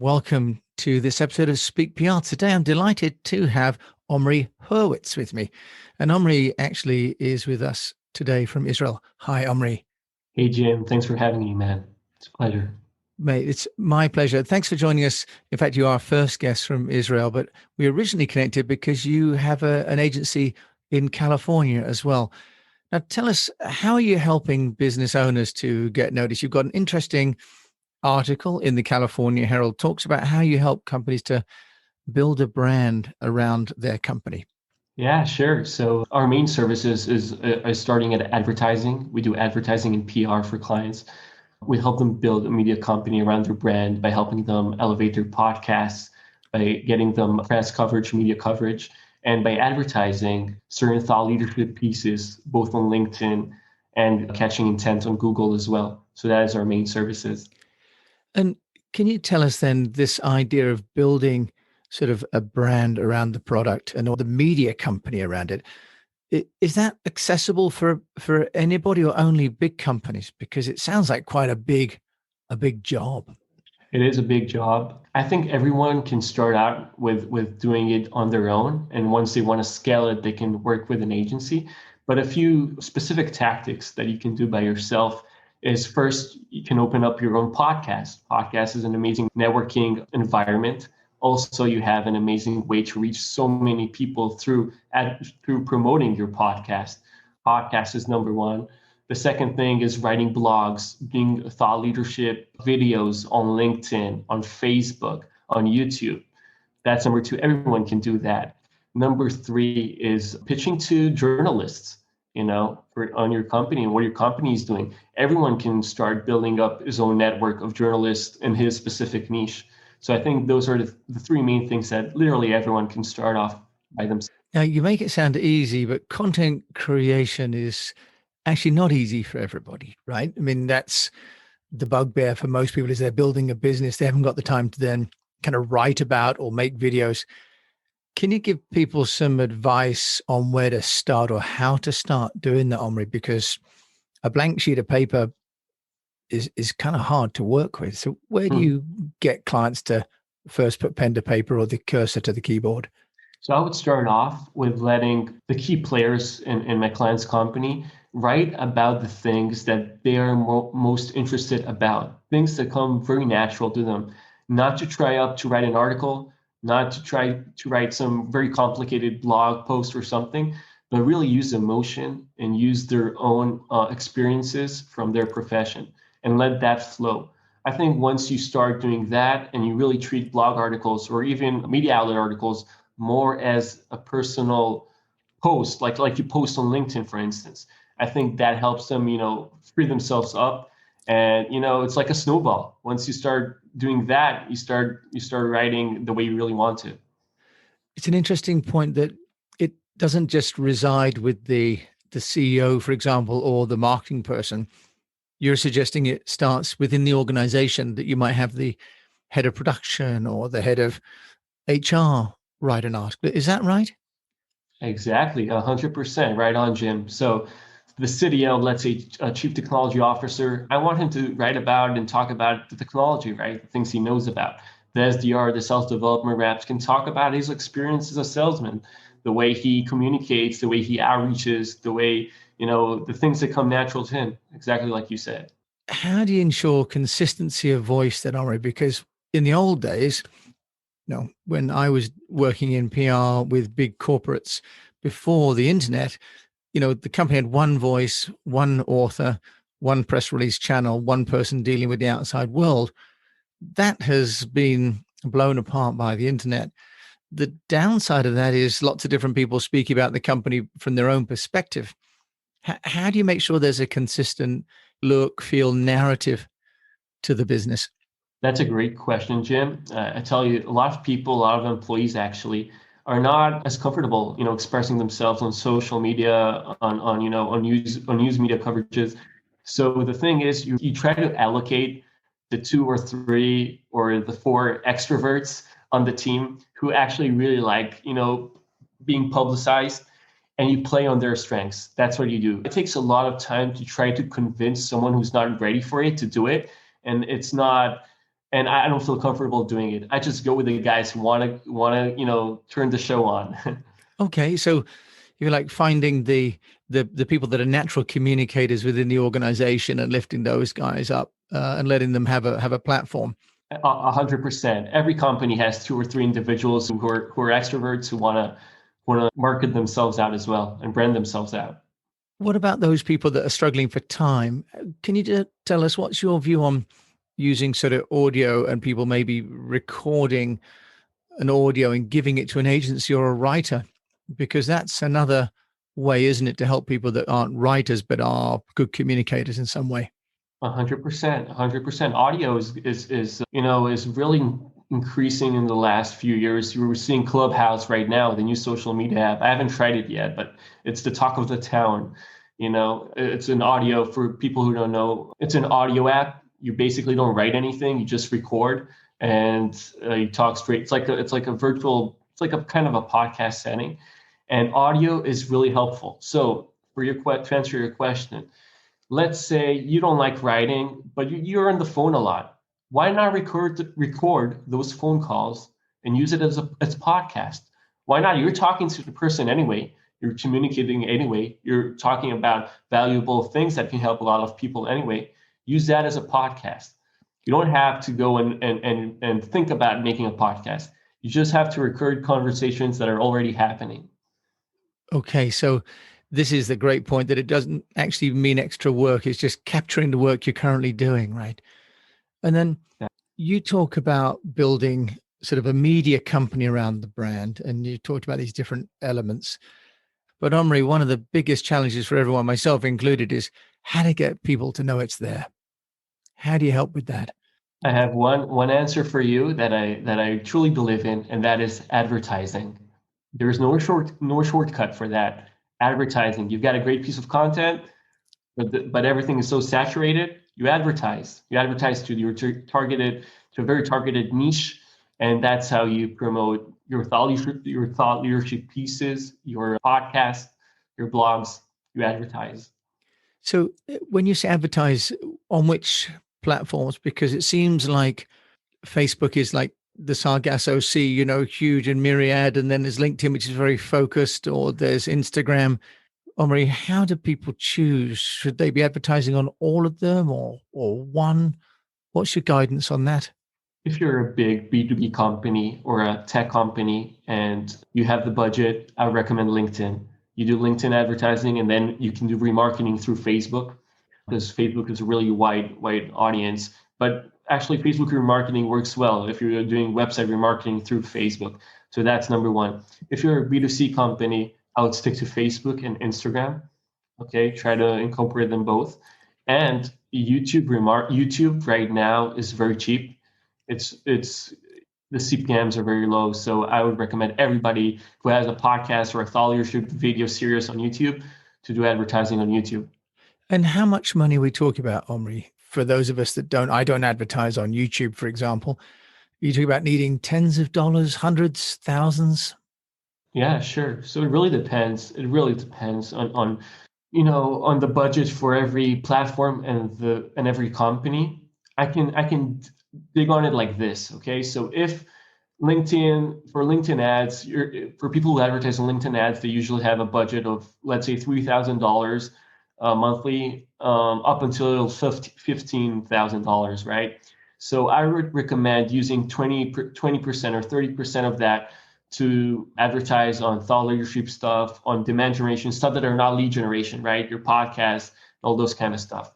Welcome to this episode of Speak PR. Today, I'm delighted to have Omri Hurwitz with me. And Omri actually is with us today from Israel. Hi, Omri. Hey, Jim. Thanks for having me, man. It's a pleasure. Mate, it's my pleasure. Thanks for joining us. In fact, you are our first guest from Israel, but we originally connected because you have an agency in California as well. Now, tell us, how are you helping business owners to get noticed? You've got an interesting article in the California Herald, talks about how you help companies to build a brand around their company. Yeah, sure. So our main services is starting at advertising. We do advertising and PR for clients. We help them build a media company around their brand by helping them elevate their podcasts, by getting them press coverage, media coverage, and by advertising certain thought leadership pieces, both on LinkedIn and catching intent on Google as well. So that is our main services. And can you tell us then this idea of building sort of a brand around the product and or the media company around it? Is that accessible for anybody or only big companies? Because it sounds like quite a big job. It is a big job. I think everyone can start out with doing it on their own. And once they want to scale it, they can work with an agency. But a few specific tactics that you can do by yourself is first, you can open up your own podcast. Podcast is an amazing networking environment. Also, you have an amazing way to reach so many people through promoting your podcast. Podcast is number one. The second thing is writing blogs, doing thought leadership videos on LinkedIn, on Facebook, on YouTube. That's number two. Everyone can do that. Number three is pitching to journalists, on your company and what your company is doing. Everyone can start building up his own network of journalists in his specific niche. So I think those are the three main things that literally everyone can start off by themselves. Now, you make it sound easy, but content creation is actually not easy for everybody, right? I mean, that's the bugbear for most people is they're building a business. They haven't got the time to then kind of write about or make videos. Can you give people some advice on where to start or how to start doing that, Omri? Because a blank sheet of paper is kind of hard to work with. So where do you get clients to first put pen to paper or the cursor to the keyboard? So I would start off with letting the key players in my client's company write about the things that they are most interested about, things that come very natural to them, not to try to write an article, not to try to write some very complicated blog post or something, but really use emotion and use their own experiences from their profession and let that flow. I think once you start doing that and you really treat blog articles or even media outlet articles more as a personal post, like you post on LinkedIn, for instance, I think that helps them, free themselves up. And, it's like a snowball. Once you start doing that, you start writing the way you really want to. It's an interesting point that it doesn't just reside with the CEO, for example, or the marketing person. You're suggesting it starts within the organization, that you might have the head of production or the head of HR write an article. Is that right? Exactly, 100%. Right on, Jim. So the CTO, let's say a chief technology officer, I want him to write about and talk about the technology, right? The things he knows about. The SDR, the sales development reps can talk about his experience as a salesman, the way he communicates, the way he outreaches, the way, the things that come natural to him, exactly like you said. How do you ensure consistency of voice then, Omri? Because in the old days, when I was working in PR with big corporates before the internet, the company had one voice, one author, one press release channel, one person dealing with the outside world. That has been blown apart by the internet. The downside of that is lots of different people speaking about the company from their own perspective. How do you make sure there's a consistent look, feel, narrative to the business? That's a great question, Jim. I tell you, a lot of people, a lot of employees actually are not as comfortable, expressing themselves on social media, on news media coverages. So the thing is, you try to allocate the two or three or the four extroverts on the team who actually really like, being publicized, and you play on their strengths. That's what you do. It takes a lot of time to try to convince someone who's not ready for it to do it. And it's not and I don't feel comfortable doing it. I just go with the guys who want to turn the show on. Okay, so you're like finding the people that are natural communicators within the organization and lifting those guys up and letting them have a platform. 100%. Every company has two or three individuals who are extroverts who want to market themselves out as well and brand themselves out. What about those people that are struggling for time? Can you just tell us what's your view on using sort of audio and people maybe recording an audio and giving it to an agency or a writer? Because that's another way, isn't it, to help people that aren't writers but are good communicators in some way? 100%. 100%. Audio is really increasing in the last few years. We're seeing Clubhouse right now, the new social media app. I haven't tried it yet, but it's the talk of the town. It's an audio for people who don't know. It's an audio app. You basically don't write anything. You just record and you talk straight. It's like a virtual. It's like a kind of a podcast setting, and audio is really helpful. So to answer your question, let's say you don't like writing, but you're on the phone a lot. Why not record those phone calls and use it as a podcast? Why not? You're talking to the person anyway. You're communicating anyway. You're talking about valuable things that can help a lot of people anyway. Use that as a podcast. You don't have to go and think about making a podcast. You just have to record conversations that are already happening. Okay, so this is the great point that it doesn't actually mean extra work. It's just capturing the work you're currently doing, right? And then you talk about building sort of a media company around the brand, and you talked about these different elements. But Omri, one of the biggest challenges for everyone, myself included, is how to get people to know it's there. How do you help with that? I have one answer for you that I truly believe in, and that is advertising. There's no shortcut for that. Advertising. You've got a great piece of content, but everything is so saturated. You advertise. You advertise to a very targeted niche, and that's how you promote your thought leadership pieces, your podcast, your blogs. You advertise. So when you say advertise, on which platforms? Because it seems like Facebook is like the Sargasso Sea, huge and myriad, and then there's LinkedIn, which is very focused, or there's Instagram. Omri, how do people choose? Should they be advertising on all of them or one? What's your guidance on that? If you're a big B2B company or a tech company and you have the budget, I recommend LinkedIn. You do LinkedIn advertising, and then you can do remarketing through Facebook, because Facebook is a really wide audience. But actually, Facebook remarketing works well if you're doing website remarketing through Facebook. So that's number one. If you're a B2C company, I would stick to Facebook and Instagram. Okay, try to incorporate them both. And YouTube right now is very cheap. It's the CPMs are very low. So I would recommend everybody who has a podcast or a thought leadership video series on YouTube to do advertising on YouTube. And how much money are we talking about, Omri? For those of us that I don't advertise on YouTube, for example. You talk about needing tens of dollars, hundreds, thousands. Yeah, sure. So it really depends. It really depends on the budget for every platform and every company. I can dig on it like this. Okay, so if LinkedIn ads, for people who advertise on LinkedIn ads, they usually have a budget of, let's say, $3,000 monthly, up until $15,000, right? So I would recommend using 20% or 30% of that to advertise on thought leadership stuff, on demand generation, stuff that are not lead generation, right? Your podcast, all those kind of stuff.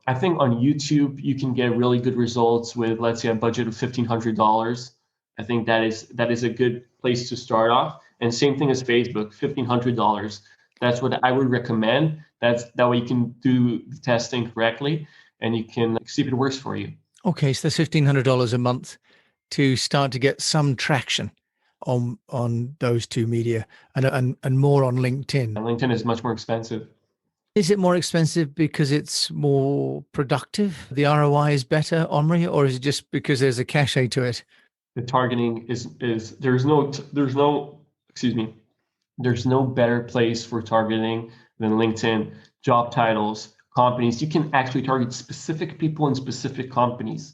I think on YouTube, you can get really good results with, let's say, a budget of $1,500. I think that is a good place to start off. And same thing as Facebook, $1,500. That's what I would recommend. That way you can do the testing correctly and you can see if it works for you. Okay, so that's $1,500 a month to start to get some traction on those two media and more on LinkedIn. And LinkedIn is much more expensive. Is it more expensive because it's more productive? The ROI is better, Omri, or is it just because there's a cachet to it? The targeting is there's no better place for targeting than LinkedIn. Job titles, companies. You can actually target specific people in specific companies.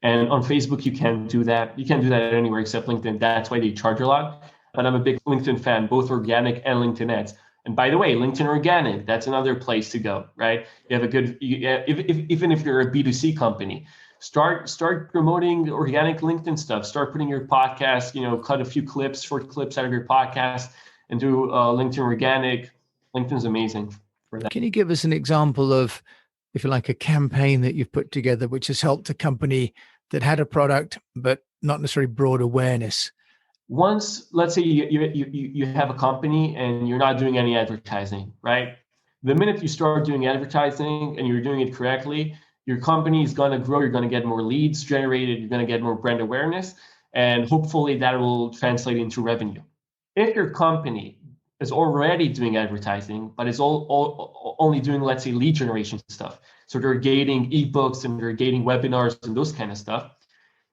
And on Facebook, you can't do that. You can't do that anywhere except LinkedIn. That's why they charge a lot. But I'm a big LinkedIn fan, both organic and LinkedIn ads. And by the way, LinkedIn organic, that's another place to go, right? You have a good, even if you're a B2C company, start promoting organic LinkedIn stuff. Start putting your podcast, cut a few clips, short clips out of your podcast and do LinkedIn organic. LinkedIn's amazing for that. Can you give us an example of, if you like, a campaign that you've put together which has helped a company that had a product but not necessarily broad awareness? Once, let's say you have a company and you're not doing any advertising, right? The minute you start doing advertising and you're doing it correctly, your company is going to grow. You're going to get more leads generated. You're going to get more brand awareness, and hopefully that will translate into revenue. If your company is already doing advertising, but is only doing, let's say, lead generation stuff, so they're gating ebooks and they're gating webinars and those kind of stuff.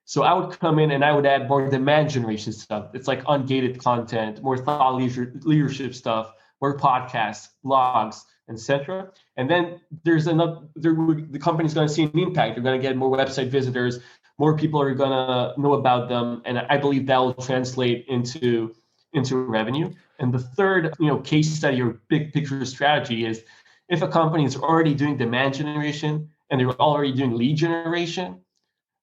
So I would come in and I would add more demand generation stuff. It's like ungated content, more thought leadership stuff, more podcasts, blogs, etc. And then the company's going to see an impact. They're going to get more website visitors, more people are going to know about them, and I believe that will translate into revenue. And the third, case study or big picture strategy is if a company is already doing demand generation and they're already doing lead generation,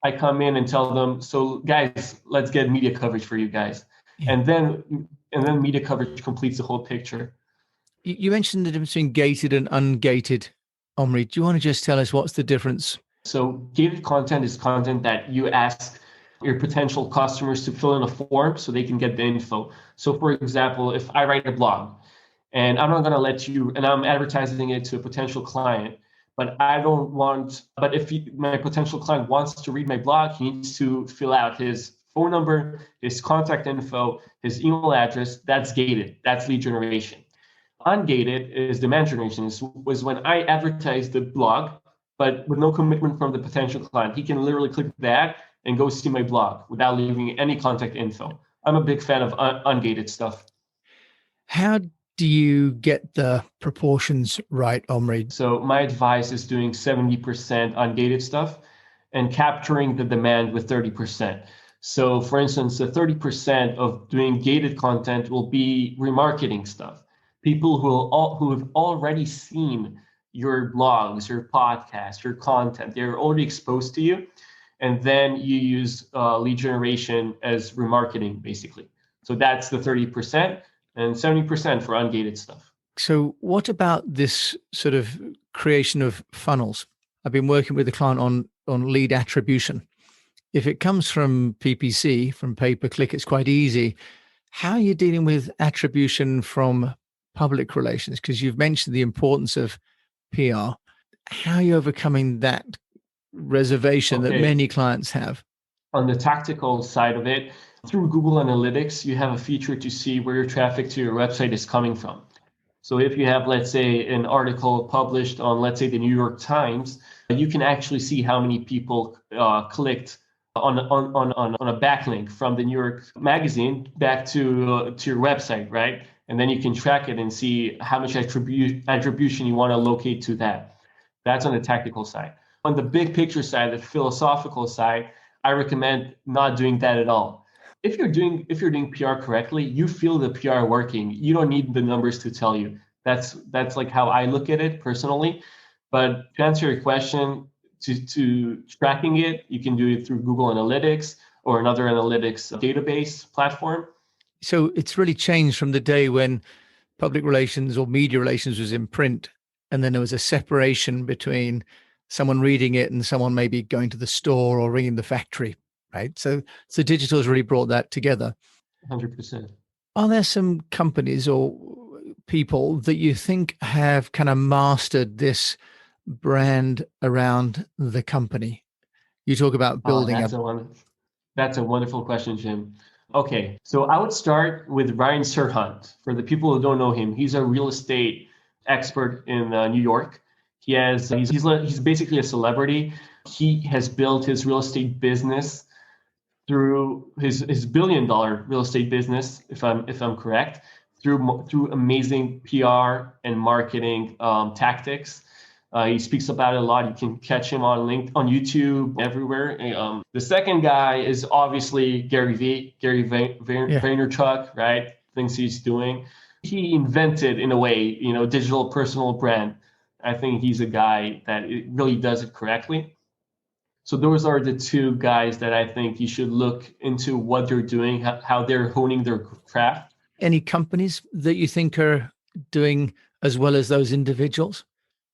I come in and tell them, so guys, let's get media coverage for you guys. Yeah. And then media coverage completes the whole picture. You mentioned the difference between gated and ungated. Omri, do you want to just tell us what's the difference? So gated content is content that you ask your potential customers to fill in a form so they can get the info. So for example, if I write a blog and I'm not going to let you, and I'm advertising it to a potential client, but if my potential client wants to read my blog, he needs to fill out his phone number, his contact info, his email address. That's gated. That's lead generation. Ungated is demand generation. Was when I advertise the blog, but with no commitment from the potential client. He can literally click that and go see my blog without leaving any contact info. I'm a big fan of ungated stuff. How do you get the proportions right, Omri? So my advice is doing 70% ungated stuff and capturing the demand with 30%. So for instance, the 30% of doing gated content will be remarketing stuff. People who have already seen your blogs, your podcasts, your content, they're already exposed to you. And then you use lead generation as remarketing, basically. So that's the 30%. And 70% for ungated stuff. So what about this sort of creation of funnels? I've been working with a client on lead attribution. If it comes from PPC, from pay-per-click, it's quite easy. How are you dealing with attribution from public relations? Because you've mentioned the importance of PR. How are you overcoming that reservation that many clients have? On the tactical side of it, through Google Analytics, you have a feature to see where your traffic to your website is coming from. So if you have, let's say, an article published on, let's say, the New York Times, you can actually see how many people clicked on a backlink from the New York Magazine back to your website, right? And then you can track it and see how much attribution you want to locate to that. That's on the tactical side. On the big picture side, the philosophical side, I recommend not doing that at all. If you're doing PR correctly, you feel the PR working. You don't need the numbers to tell you. That's like how I look at it personally. But to answer your question, to tracking it, you can do it through Google Analytics or another analytics database platform. So it's really changed from the day when public relations or media relations was in print, and then there was a separation between someone reading it and someone maybe going to the store or ringing the factory. Right. So digital has really brought that together. 100%. Are there some companies or people that you think have kind of mastered this brand around the company? You talk about building That's a wonderful question, Jim. Okay, so I would start with Ryan Serhant. For the people who don't know him, he's a real estate expert in New York. He's basically a celebrity. He has built his real estate business through his $1 billion real estate business, if I'm correct, through amazing PR and marketing tactics. He speaks about it a lot. You can catch him on on YouTube, everywhere. The second guy is obviously Gary Vaynerchuk, right? Things he's doing. He invented, in a way, digital personal brand. I think he's a guy that it really does it correctly. So those are the two guys that I think you should look into what they're doing, how they're honing their craft. Any companies that you think are doing as well as those individuals?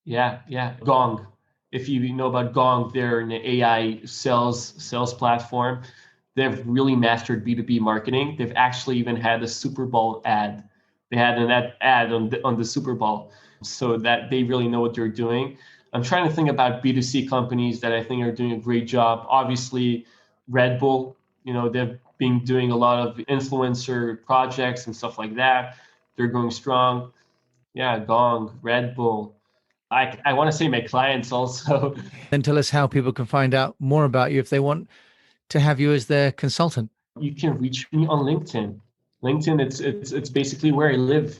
Yeah. Gong. If you know about Gong, they're an AI sales platform. They've really mastered B2B marketing. They've actually even had a Super Bowl ad. They had an ad on the Super Bowl, so that they really know what they're doing. I'm trying to think about B2C companies that I think are doing a great job. Obviously, Red Bull, they've been doing a lot of influencer projects and stuff like that. They're going strong. Yeah, Gong, Red Bull. I want to say my clients also. Then tell us how people can find out more about you if they want to have you as their consultant. You can reach me on LinkedIn. LinkedIn, it's basically where I live.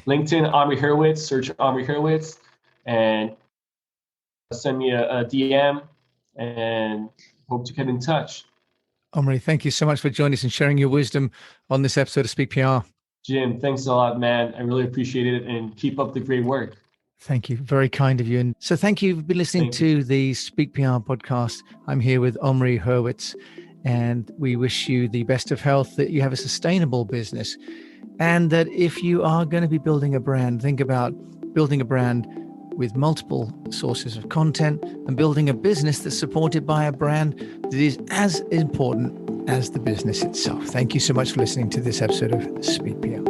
LinkedIn, Omri Hurwitz, search Omri Hurwitz, and send me a DM, and hope to get in touch. Omri, thank you so much for joining us and sharing your wisdom on this episode of Speak PR. Jim, thanks a lot, man. I really appreciate it, and keep up the great work. Thank you. Very kind of you. And so thank you. You've been listening to the Speak PR podcast. I'm here with Omri Hurwitz, and we wish you the best of health, that you have a sustainable business, and that if you are going to be building a brand, think about building a brand with multiple sources of content and building a business that's supported by a brand that is as important as the business itself. Thank you so much for listening to this episode of Speak PR.